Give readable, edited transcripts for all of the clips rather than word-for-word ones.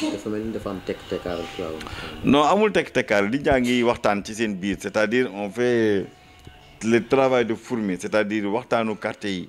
dafa mel ni dafa am tekk-tekkaaral Tivaouane. non amul tekk-tekkaaral li ñaa ngi waxtaan ci seen biir c'est-à-dire on fait le travail de fourmi c'est-à-dire waxtaanu quartier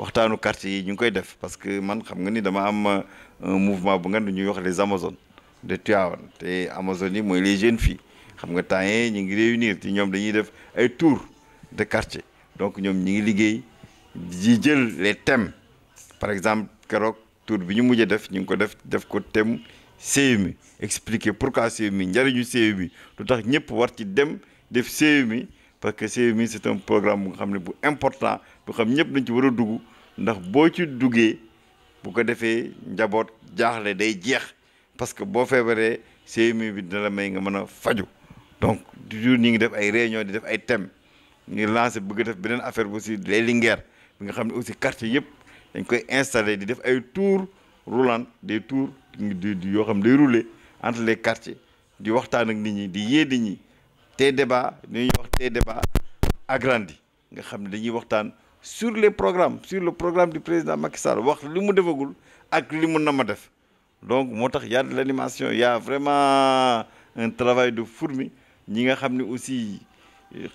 yi ñu ngi koy def parce que man xam nga ni dama am un mouvement bu nga ñuy wax les Amazones de Tivaouane te Amazones yi mooy les jeunes filles xam nga temps yii ñu ngi réunir ci ñoom dañuy def ay tours de quartier donc ñoom ñi ngi liggéey di jël les thèmes par exemple keroog tour bi ñu mujjee def ñu ngi ko def ko thème CMU expliquer pourquoi CMU njëriñu CMU lu tax ñëpp war ci dem def CMU parce que CMU c'est un programme bu nga xam ne bu important bu xam ñëpp dañ ci war a dugg ndax boo ci duggee bu ko defee njaboot jaaxle day jeex parce que boo feebaree CMU bi dina la may nga mën a faju donc toujours ñi ngi def ay réunion di def ay thèmes ñu lancé bëgg def beneen affaire bi aussi les Linguères bi nga xam ne aussi quartier yëpp dañ koy installé di def ay tours roulants des tours yoo xam day rouler entre les quartiers di waxtaan ak nit ñi di yee nit ñi te débat li ñuy wax te débat agrandi nga xam ne dañuy waxtaan sur le programme du président Macky Sall wax li mu defagul ak li mu nama def donc moo tax y a de l'animation y a vraiment un travail de fourmi ñi nga xam ne aussi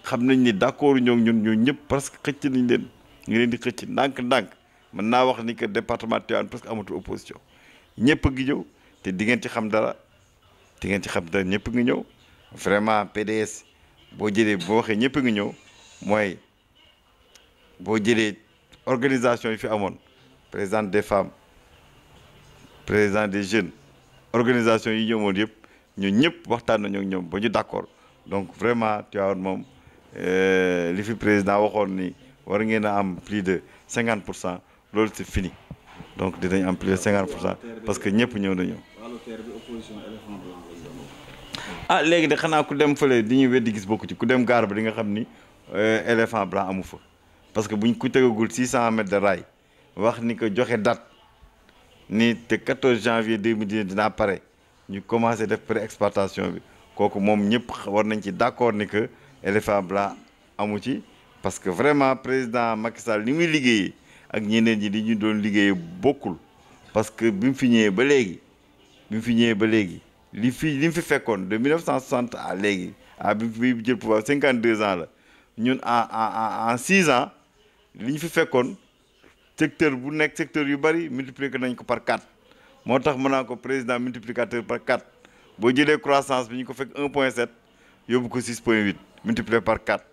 xam nañ ni d'accord ñoo ñëpp parce que xëcc nañ leen ngi leen di xëcc ndànk-ndànk mën naa wax ni que département Tivaouane parce que amatul opposition ñëpp a ngi ñëw te di ngeen ci xam dara ñëpp ngi ñëw vraiment PDS boo waxee ñëpp ngi ñëw mooy boo jëlee organisation yi fi amoon président des femmes président des jeunes organisation yi ñëwoon yëpp ñëpp waxtaan nañu ak ñoom ba ñu d'accord donc vraiment Tivaouane moom li fi président waxoon ni war ngeen a am plus de 50% loolu c'est fini donc dinañ am plus de 50% parce que ñëpp ñëw nañu. ah léegi de xanaa ku dem fële di ñuy weddi gis bokku ci ku dem gaar ba di nga xam ni éléphant blanc amu fa parce que buñ ku tegagul 600 mètres de rail wax ni que joxe date ni te 14 janvier 2010 dinaa pare ñu commencé def pré-exploitation bi kooku moom ñëpp war nañ ci d'accord ni que éléphant blanc amu ci parce que vraiment président Macky Sall ni muy liggéeyee ak ñeneen ñi di ñu doon liggéeyee bokkul parce que bi mu fi ñëwee ba léegi li mu fi fekkoon de 1960 à léegi bi jël pouvoir 52 ans la ñun en 6 ans li ñu fi fekkoon secteur bu nekk secteur yu bari multiplier ko nañ ko par 4 moo tax mën naa ko président multiplicateur par 4 boo jëlee croissance bi ñu ko fekk 1.7 yóbbu ko 6.8 multiplié par 4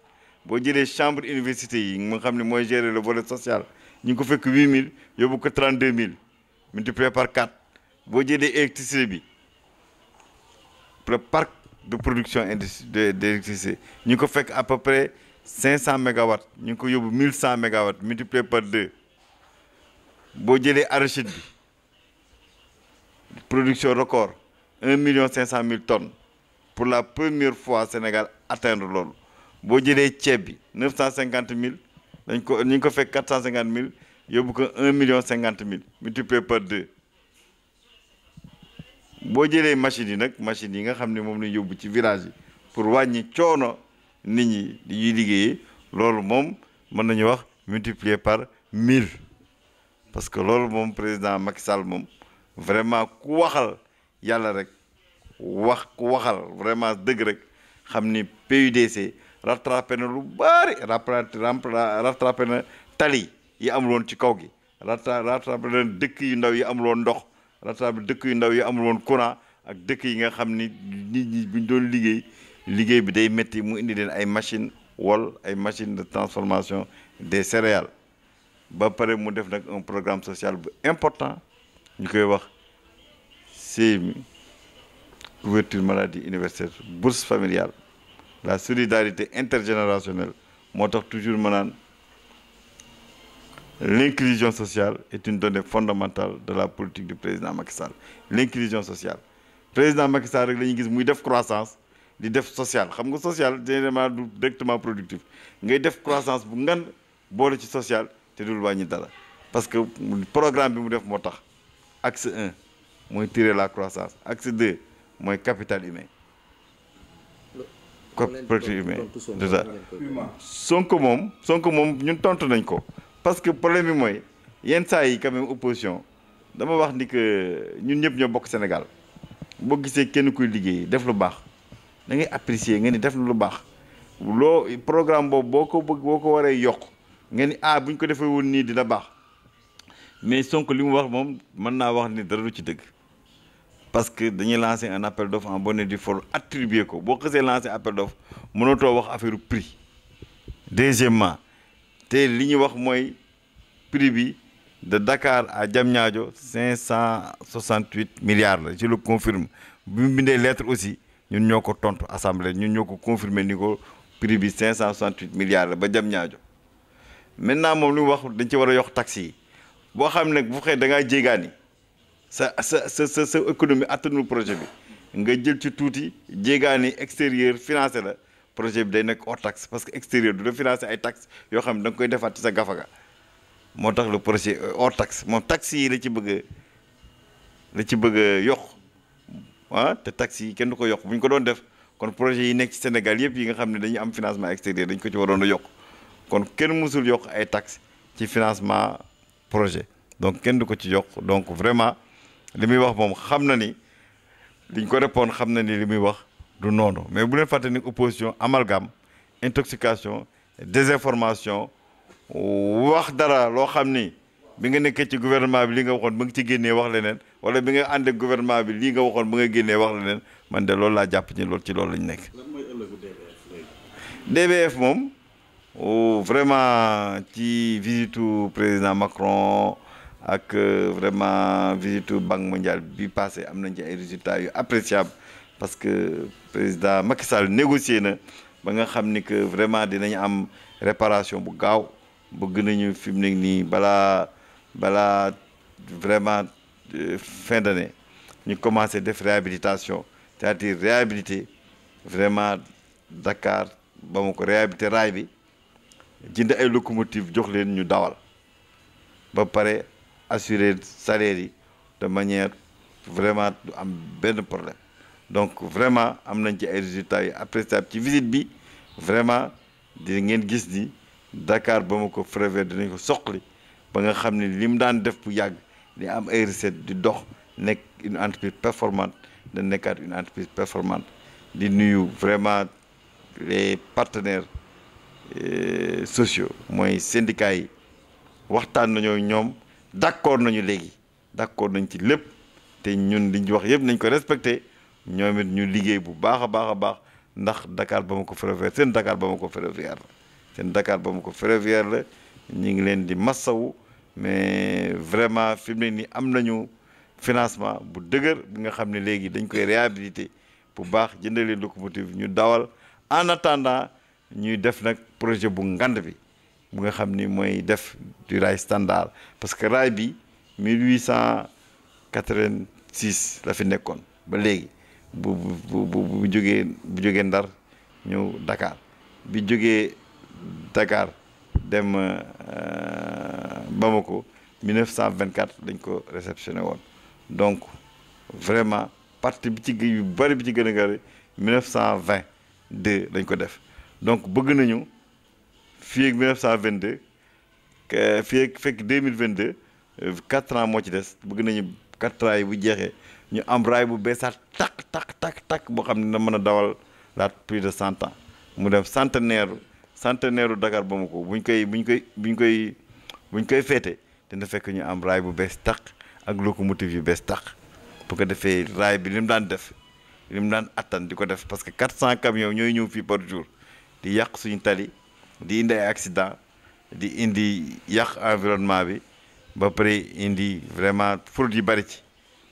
boo jëlee chambre université yi nga xam ne mooy gérer le volet social ñu ngi ko fekk 8000 yóbbu ko 32000 multiplié par 4 boo jëlee électricité bi le parc de production d'électricité ñu ngi ko fekk à peu près 500 mégawatts ñu ngi ko yóbbu 1100 mégawatts multiplié par 2 boo jëlee arachide bi production record 1,5 million tonnes pour la première fois Sénégal atteindre loolu boo jëlee ceeb bi 950 000 ñu ngi ko fekk 450 000 yóbbu ko 1,05 million multiplié par 2 boo jëlee machines yi nag machines yi nga xam ne moom lañ yóbbu ci village yi pour wàññi coono nit ñi di ñuy liggéeyee loolu moom mën nañu wax multiplié par 1000 parce que loolu moom président Macky Sall moom vraiment ku waxal yàlla rek ku waxal vraiment dëgg rek xam ni PUDC rattrapé na lu bari rattrapé na tali yi amul woon ci kaw gi rattrapé na dëkk yu ndaw yi amul woon ndox rattrapé dëkk yu ndaw yi amul woon courant ak dëkk yi nga xam ni nit ñi buñ doon liggéey bi day métti mu indi leen ay machine ay machines de transformation des céréales ba pare mu def nag un programme social bu important ñu koy wax CMU couverture maladie universelle bourse familiale la solidarité intergénérationnelle moo tax toujours ma naan l'inclusion sociale est une donnée fondamentale de la politique du président Macky Sall l'inclusion sociale président Macky Sall rek la ñuy gis muy def croissance di def social xam nga social généralement du directement productif ngay def croissance bu ngan boole ci social te dul wàññi dara parce que programme bi mu def moo tax axe 1 mooy tirer la croissance axe 2 mooy capital humain capital humain c'est ça Sonko moom ñun tontu nañ ko parce que problème bi mooy yenn saa yi quand même opposition dama wax ni que ñun ñëpp ñoo bokk Sénégal boo gisee kenn kuy liggéey def lu baax da ngay apprécier nga ni def lu baax loo programme boobu boo ko bëgg boo ko waree yokk nga ni bu ñu ko defee woon nii dina baax mais Sonko li mu wax moom mën naa wax ni dara du ci dëgg parce que dañuy lancer un appel d'offre en bonne et due forme attribuer ko boo xasee lancer appel d'offre mënatoo wax affaire prix. Deuxièmement te li ñu wax mooy prix bi de Dakar à Diamniadio 568 milliards la je le confirme bi mu bindee lettre aussi ñun ñoo ko tontu assemblée ñun ñoo ko confirmer ni ko prix bi 568 milliards la ba Diamniadio maintenant moom li mu wax dañ ci war a yokk taxes yi boo xam ne bu fekkee da ngaa jéegaani sa économie attanul projet bi nga jël ci tuuti jéegaani extérieur financé la projet bi day nekk hors taxe parce que extérieur du la financer ay taxes yoo xam ne da nga koy defaat ci sa gafaga moo tax le projet hors taxe moom taxes yi la ci bëgg a yokk te taxes yi kenn du ko yokk bu ñu ko doon def kon projet yi nekk ci Sénégal yëpp yi nga xam ne dañuy am financement extérieur dañ ko ci waroon a yokk kon kenn mësul yokk ay taxes ci financement projet donc kenn du ko ci yokk donc vraiment li muy wax moom xam na ni liñ ko répondre xam na ni li muy wax du noonu mais bu leen fàtte ni opposition amalgame intoxication désinformation wax dara loo xam ni bi nga nekkee ci gouvernement bi li nga waxoon ba nga ci génnee wax leneen wala bi nga ànd ak gouvernement bi lii nga waxoon ba nga génnee wax leneen man de loolu laa jàpp ni loolu ci loolu lañ nekk. lan mooy ëllëgu DBF léegi. DBF moom vraiment ci visitu président Macron ak vraiment visitu Banque mondiale bi passé am nañ ci ay résultats yu appréciables parce que président Macky Sall négocié na ba nga xam ni que vraiment dinañ am réparation bu gaaw bëgg nañu fi mu nekk nii balaa vraiment fin d'année ñu commencé def réhabilitation c'est-à-dire réhabiliter vraiment Dakar ba ma ko réhabiliter raay bi jënd ay locomotive jox leen ñu dawal ba pare assurer salaire yi de manière vraiment du am benn problème donc vraiment am nañ ci ay résultats yu appréciables ci visite bi vraiment di ngeen gis ni Dakar ba ma ko prévoir dinañ ko soqali ba nga xam ne li mu daan def bu yàgg di am ay recettes di dox nekk une entreprise performante da nekkaat une entreprise performante di nuyu vraiment les partenaires sociaux mooy syndicats yi waxtaan nañoo ñoom d'accord nañu léegi d'accord nañ ci lépp te ñun liñ ci wax yëpp nañ ko respecté ñoom it ñu liggéey bu baax a baax ndax Dakar ba ma ko ferroviaire seen Dakar ba ma ko ferroviaire la seen Dakar ba ma ko ferroviaire la ñu ngi leen di massawu mais vraiment fi mu ne nii am nañu financement bu dëgër bi nga xam ne léegi dañ koy réhabiliter bu baax jëndalee locomotive ñu dawal en attendant ñuy def nag projet bu ngand bi bu nga xam ni mooy def du rail standard parce que rail bi 1886 la fi nekkoon ba léegi bu jógee Ndar ñëw Dakar bi jógee Dakar dem Bamako 1924 dañ ko réceptionné woon donc vraiment partie bi ci yu bari bi ci gën a gari 1922 dañ ko def donc bëgg nañu fii ak 1922 fii ak fekk 2022 4 ans moo ci des bëgg nañu 4 ans yi bu jeexee ñu am raay bu beesaat tak boo xam ne na mën a dawal laat plus de 100 ans mu def centenaire Dakar Bamako buñ koy féete dina fekk ñu am raay bu bees tàq ak locomotive yu bees tàq bu ko defee raay bi li mu daan def li mu daan attan di ko def parce que 400 camions ñooy ñëw fii par jour di yàq suñu tali di indi ay accident di indi yàq environnement bi ba pare indi vraiment fraude yi bari ci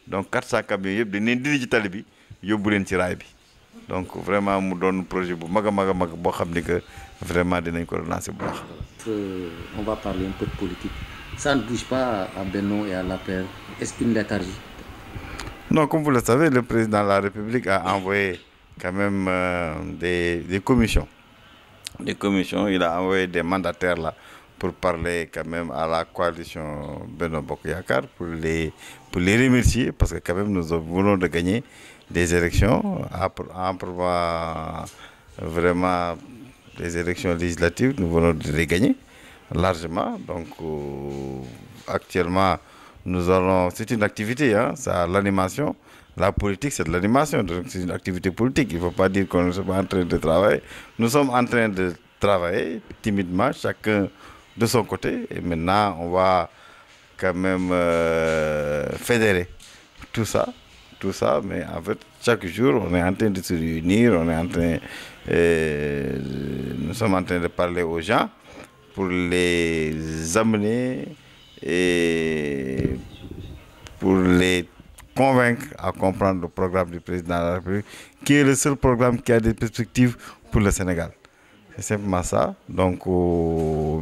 donc 400 camions yëpp dañ leen dindi ci tali bi yóbbu leen ci raay bi donc vraiment mu doon projet bu mag a mag boo xam ni que vraiment dinañ ko relancer bu baax. On va parler un peu de politique. Ça ne bouge pas à Benno et à l'APR. Est-ce qu'une léthargie? Non, comme vous le savez, le président de la République a envoyé quand même des commissions. Des commissions, il a envoyé des mandataires là pour parler quand même à la coalition Benno Bokk Yakaar pour les remercier parce que quand même nous venons de gagner des élections en prouvant vraiment les élections législatives, nous venons de les gagner largement. Donc actuellement, c'est une activité, ça, l'animation. La politique, c'est de l'animation, c'est une activité politique. Il ne faut pas dire qu'on ne soit pas en train de travailler. Nous sommes en train de travailler timidement, chacun de son côté. Et maintenant, on va quand même fédérer tout ça. Mais en fait, chaque jour, on est en train de se réunir, nous sommes en train de parler aux gens pour les amener et pour les convaincre à comprendre le programme du président de la République, qui est le seul programme qui a des perspectives pour le Sénégal. C'est simplement ça. Donc,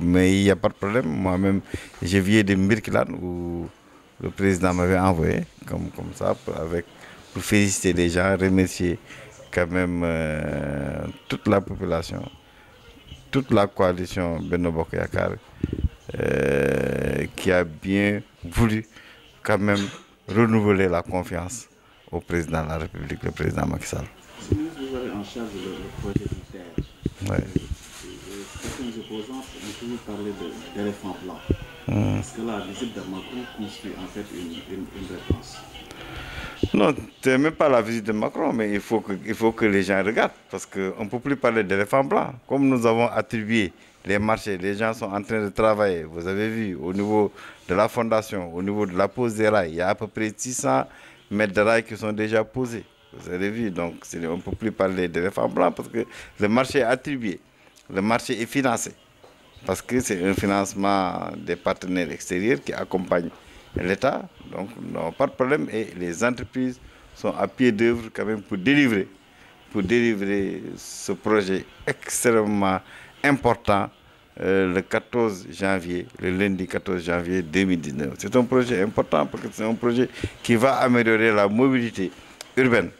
mais il n'y a pas de problème. Moi-même, j'ai vu des Mirkilan où le président m'avait envoyé, comme ça, pour féliciter les gens, remercier quand même toute la population, toute la coalition Benno Bokk Yakaar, qui a bien voulu quand même renouveler la confiance au président de la République, le président Macky Sall. Vous avez en charge le projet du TER. Ouais. Certains opposants ont toujours parlé d'éléphant blanc. Est-ce que la visite de Macron constitue en fait une réponse? Non, ce n'est même pas la visite de Macron, mais il faut que les gens regardent, parce qu'on ne peut plus parler d'éléphant blanc. Comme nous avons attribué les marchés, les gens sont en train de travailler. Vous avez vu, au niveau de la fondation, au niveau de la pose des rails, il y a à peu près 600 mètres de rails qui sont déjà posés. Vous avez vu, donc on ne peut plus parler d'éléphant blanc parce que le marché est attribué, le marché est financé. Parce que c'est un financement des partenaires extérieurs qui accompagnent l'État. Donc, non, pas de problème. Et les entreprises sont à pied d'œuvre quand même pour délivrer ce projet extrêmement important le 14 janvier, le lundi 14 janvier 2019. C'est un projet important parce que c'est un projet qui va améliorer la mobilité urbaine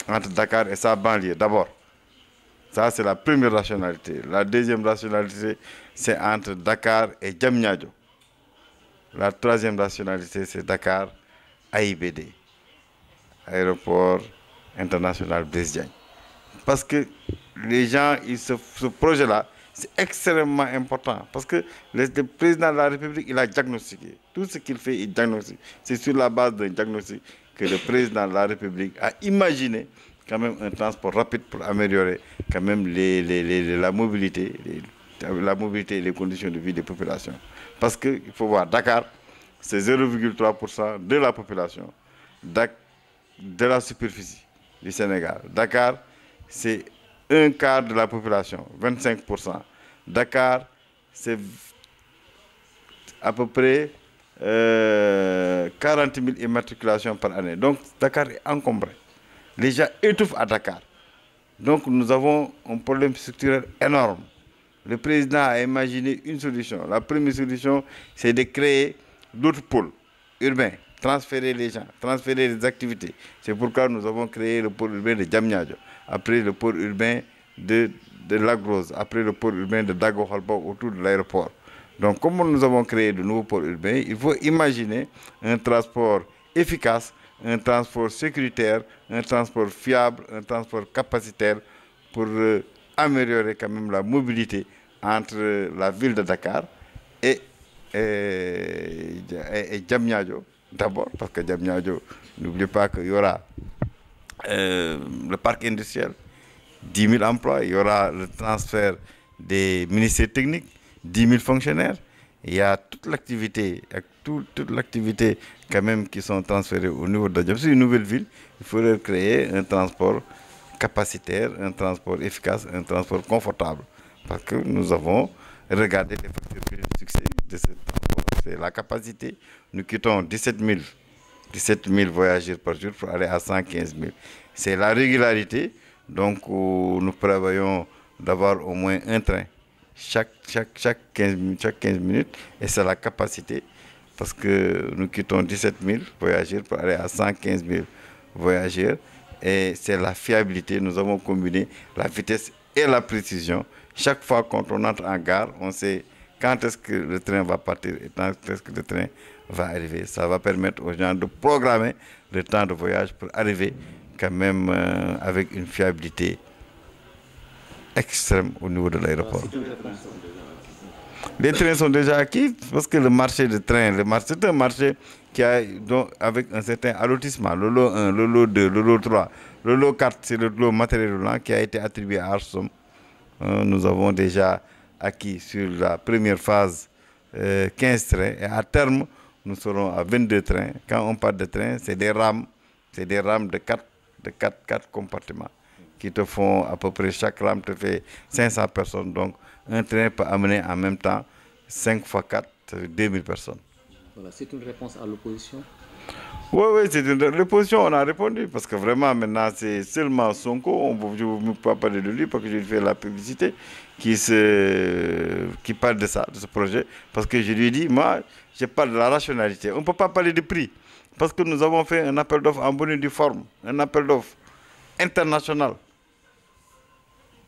entre Dakar et sa banlieue d'abord. Ça, c'est la première rationalité. La deuxième rationalité, c'est entre Dakar et Diamniadio. La troisième rationalité, c'est Dakar, AIBD, Aéroport international Blaise Diagne. Parce que les gens, ce projet-là, c'est extrêmement important. Parce que le président de la République, il a diagnostiqué. Tout ce qu'il fait, il diagnostique. C'est sur la base d'un diagnostic que le président de la République a imaginé quand même un transport rapide pour améliorer quand même la mobilité et les conditions de vie des populations. Parce qu'il faut voir, Dakar, c'est 0,3% de la population, de la superficie du Sénégal. Dakar, c'est un quart de la population, 25%. Dakar, c'est à peu près 40 000 immatriculations par année. Donc, Dakar est encombré. Les gens étouffent à Dakar. Donc, nous avons un problème structurel énorme. Le président a imaginé une solution. La première solution, c'est de créer d'autres pôles urbains, transférer les gens, transférer les activités. C'est pourquoi nous avons créé le pôle urbain de Diamniadio, après le pôle urbain de Lac-Rose, après le pôle urbain de Dago-Khalpa autour de l'aéroport. Donc, comme nous avons créé de nouveaux pôles urbains, il faut imaginer un transport efficace, un transport sécuritaire, un transport fiable, un transport capacitaire pour améliorer quand même la mobilité entre la ville de Dakar et Diamniadio d'abord, parce que Diamniadio, n'oubliez pas qu'il y aura le parc industriel, 10 000 emplois, il y aura le transfert des ministères techniques, 10 000 fonctionnaires, il y a toute l'activité quand même qui sont transférées au niveau de Diamniadio. C'est une nouvelle ville, il faudrait créer un transport capacitaire, un transport efficace, un transport confortable. Parce que nous avons regardé les facteurs de succès de ce transport. C'est la capacité. Nous quittons 17 000 voyageurs par jour pour aller à 115 000. C'est la régularité. Donc, nous prévoyons d'avoir au moins un train chaque 15 minutes. Et c'est la capacité. Parce que nous quittons 17 000 voyageurs pour aller à 115 000 voyageurs. Et c'est la fiabilité. Nous avons combiné la vitesse et la précision. Chaque fois qu'on entre en gare, on sait quand est-ce que le train va partir et quand est-ce que le train va arriver. Ça va permettre aux gens de programmer le temps de voyage pour arriver quand même avec une fiabilité extrême au niveau de l'aéroport. Les trains sont déjà acquis parce que le marché de train, c'est un marché qui a donc, avec un certain allotissement. Le lot 1, le lot 2, le lot 3, le lot 4, c'est le lot matériel roulant qui a été attribué à Alstom. Nous avons déjà acquis sur la première phase 15 trains et à terme, nous serons à 22 trains. Quand on parle de trains, c'est des rames de 4 compartiments qui te font à peu près, chaque rame te fait 500 personnes. Donc, un train peut amener en même temps 5 fois 4, 2000 personnes. Voilà, c'est une réponse à l'opposition. Oui, c'est une réponse, on a répondu. Parce que vraiment, maintenant, c'est seulement Sonko, je ne peux pas parler de lui parce que je lui fais la publicité, qui parle de ça, de ce projet. Parce que je lui ai dit, moi, je parle de la rationalité. On ne peut pas parler de prix. Parce que nous avons fait un appel d'offres en bonne et due forme, un appel d'offres international,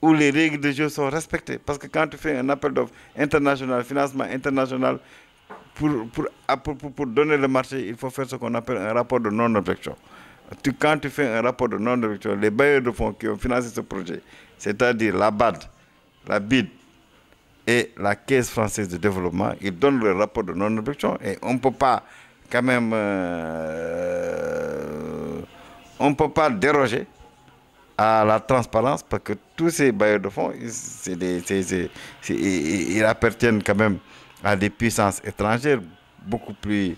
où les règles de jeu sont respectées. Parce que quand tu fais un appel d'offres international, financement international, pour donner le marché, il faut faire ce qu'on appelle un rapport de non-objection. Quand tu fais un rapport de non-objection, les bailleurs de fonds qui ont financé ce projet, c'est-à-dire la BID et la Caisse française de développement, ils donnent le rapport de non-objection et on ne peut pas quand même on ne peut pas déroger à la transparence parce que tous ces bailleurs de fonds, ils appartiennent quand même à des puissances étrangères beaucoup plus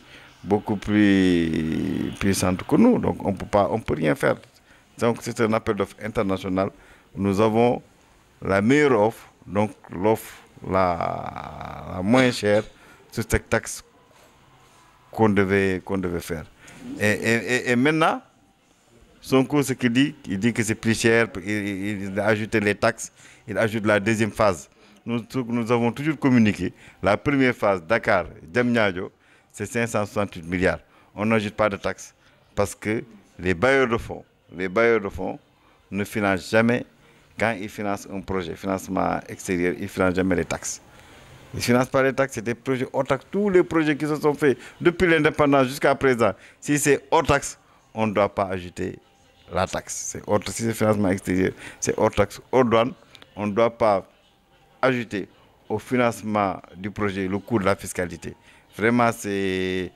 puissantes que nous. Donc on peut rien faire. Donc c'est un appel d'offres international. Nous avons la meilleure offre, donc l'offre la moins chère sur cette taxe qu'on devait faire. Et maintenant, Sonko, ce qu'il dit, il dit que c'est plus cher, il a ajouté les taxes, il ajoute la deuxième phase. Nous avons toujours communiqué. La première phase, Dakar, Diamniadio, c'est 568 milliards. On n'ajoute pas de taxes parce que les bailleurs de fonds ne financent jamais, quand ils financent un projet, financement extérieur, ils ne financent jamais les taxes. Ils ne financent pas les taxes, c'est des projets hors taxes. Tous les projets qui se sont faits depuis l'indépendance jusqu'à présent, si c'est hors taxe, on ne doit pas ajouter la taxe. Si c'est financement extérieur, c'est hors taxe, hors douane. On ne doit pas ajouter au financement du projet le coût de la fiscalité. Vraiment, c'est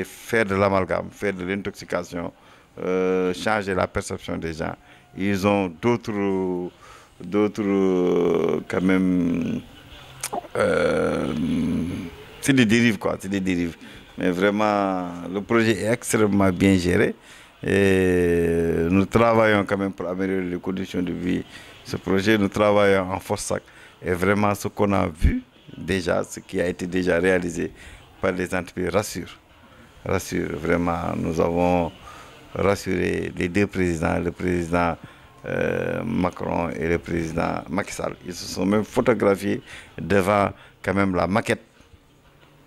faire de l'amalgame, faire de l'intoxication, changer la perception des gens. Ils ont d'autres quand même, c'est des dérives quoi, c'est des dérives. Mais vraiment, le projet est extrêmement bien géré et nous travaillons quand même pour améliorer les conditions de vie. Ce projet, nous travaillons en force et vraiment ce qu'on a vu déjà, ce qui a été déjà réalisé par les entreprises rassure vraiment. Nous avons rassuré les deux présidents, le président Macron et le président Macky Sall. Ils se sont même photographiés devant quand même la maquette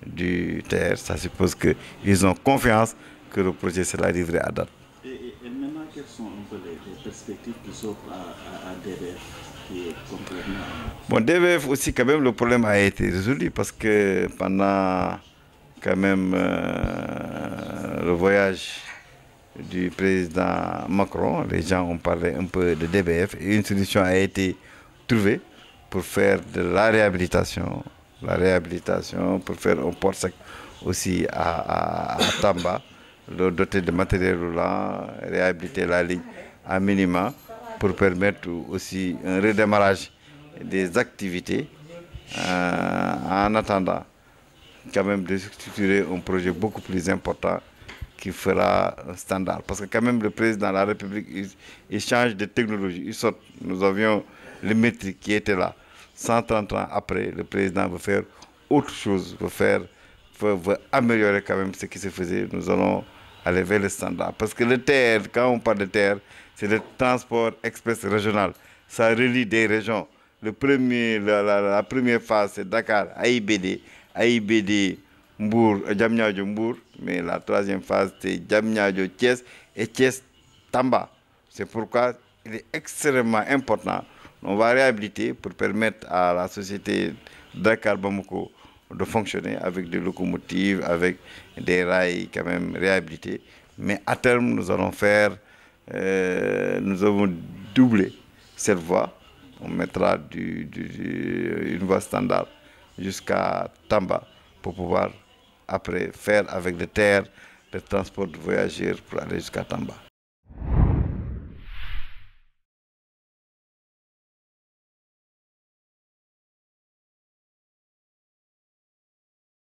du TR. Ça suppose qu'ils ont confiance que le projet sera livré à date. Et maintenant, quelles sont un peu les perspectives qui s'offrent à DBF qui est complètement... Bon, DBF aussi, quand même, le problème a été résolu parce que pendant quand même le voyage du président Macron, les gens ont parlé un peu de DBF et une solution a été trouvée pour faire de la réhabilitation, pour faire un port sec aussi à Tamba, le doter de matériel roulant, réhabiliter la ligne à minima pour permettre aussi un redémarrage des activités en attendant quand même de structurer un projet beaucoup plus important qui fera un standard. Parce que quand même le président de la République, il change de technologie, il saute. Nous avions le métrique qui était là. 130 ans après, le président veut faire autre chose, veut améliorer quand même ce qui se faisait. Nous allons aller vers le standard. Parce que le TER, quand on parle de TER, c'est le transport express régional. Ça relie des régions. La première phase, c'est Dakar, AIBD, Mbour, Diamniadio, Mbour. Mais la troisième phase, c'est Diamniadio, Thiès et Thiès, Tamba. C'est pourquoi il est extrêmement important. On va réhabiliter pour permettre à la société Dakar Bamako de fonctionner avec des locomotives, avec des rails quand même réhabilités. Mais à terme, nous avons doublé cette voie. On mettra une voie standard jusqu'à Tamba pour pouvoir après faire avec des terres le transport de voyageurs pour aller jusqu'à Tamba.